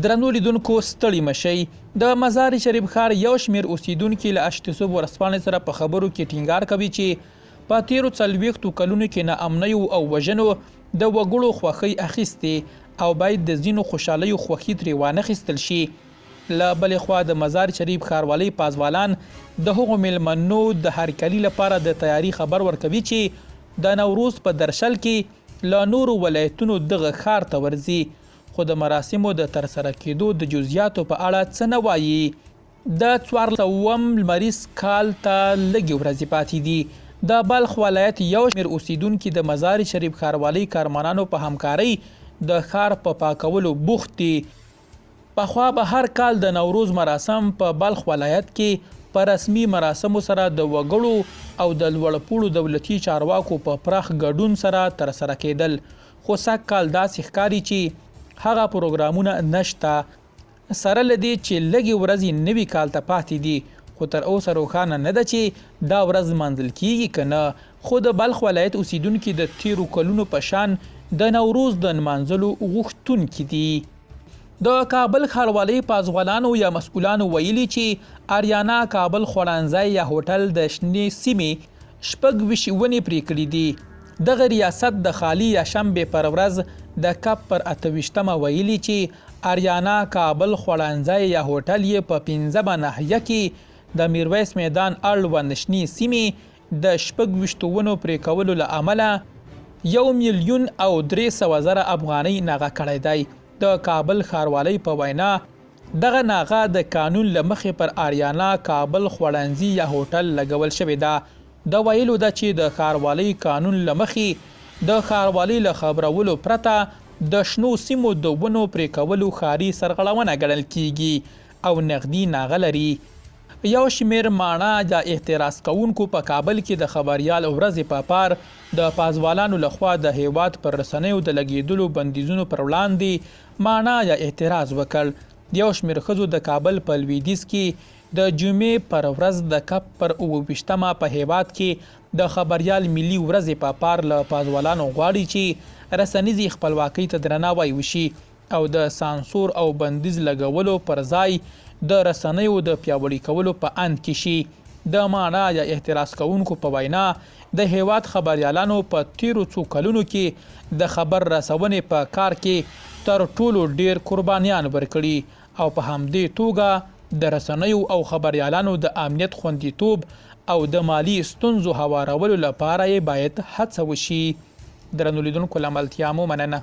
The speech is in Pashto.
درنو لیدونکو ستړي مشئ. د مزار شریف ښار یو شمېر اوسیدونکي له اشتسوب ورځپاڼې سره په خبرو کې ټینګار کوي چې په تیرو 40 کلونو کې ناامنیو او وژنو د وګړو خوښۍ اخیستې او باید د ځینو خوشحالیو خوښي ترې وانخیستل شي. له بلې خوا د مزار شریف ښاروالۍ پازوالان د هغو میلمنو د هرکلي لپاره د تیاري خبر ورکوي چې د نوروز په درشل کې له نورو ولایتونو دغه ښار ته ورځي، خو د مراسمو د ترسره کېدو د جزئیاتو په اړه څه نه وایي. د 14 لمریز کال ته لږې ورځې پاتې دي. د بلخ ولایت یو شمېر اوسیدونکي د مزار شریف ښاروالۍ کارمانانو په همکارۍ د ښار په پاکولو بوخت دي. پخوا به هر کال د نوروز مراسم په بلخ ولایت کې په رسمي مراسمو سره د وګړو او د لوړپوړو دولتي چارواکو په پراخ ګډون سره ترسره کېدل، خو سږ کال داسې ښکاري چې هغه پروګرامونه نشته. سره له دې چې لږې ورځې نوي کال ته پاتې دي، خو تر اوسه روښانه نه ده چې دا ورځ لمانځل کیږي که نه. خو د بلخ ولایت اوسیدونکي د تیرو کلونو په شان د نوروز د نمانځلو غوښتونکي دي. د کابل ښاروالۍ پازوالانو یا مسؤلانو ویلي چې اریانا کابل خوړنځای یا هوټل د شنې سیمې 26 ونې پرې کړي دي. دغه ریاست د خالي یا شنبې پر ورځ د کپ پر 28مه ویلي چې اریانا کابل خوړنځای یا هوټل یې په 15مه ناحیه کې د میرویس میدان اړوند شنې سیمې د 26 ونو پرې کولو له امله 1,300,000 افغانۍ ناغه کړی دی. د کابل ښاروالۍ په وینا دغه ناغه د قانون له مخې پر اریانا کابل خوړنځي یا هوټل لګول شوې ده. د ویلو ده چې د ښاروالۍ قانون له مخې د ښاروالۍ له خبرولو پرته د شنو سیمو د ونو پرې کولو ښاري سرغړونه ګڼل کیږي او نغدي ناغه لري. یو شمېر ماڼه یا اعتراض کوونکو په کابل کې د خبریال ورځې په پار د پازوالانو لخوا د هیواد پر رسنیو د لګیدلو بندیزونو پر وړاندې ماڼه یا اعتراض وکړ. یو شمېر ښځو د کابل په لویدیځ کې د جمعې پر ورځ د کپ پر 28مه په هیواد کې د خبریال ملي ورځې په پار له پازوالانو غواړي چې رسنیزې خپلواکۍ ته درناوی وشي او د سانسور او بندیز لګولو پر ځای د رسنیو د پیاوړي کولو په اند کې شي. د ماڼه یا اعتراض کوونکو په وینا د هیواد خبریالانو په تیرو څو کلونو کې د خبر رسونې په کار کې تر ټولو ډیر قربانیان ورکړي او په همدې توګه د رسنیو او خبریالانو د امنیت خوندیتوب او د مالی ستونزو هوارولو لپاره یې باید هڅه وشي. درنو لیدونکو له ملتیا مو مننه.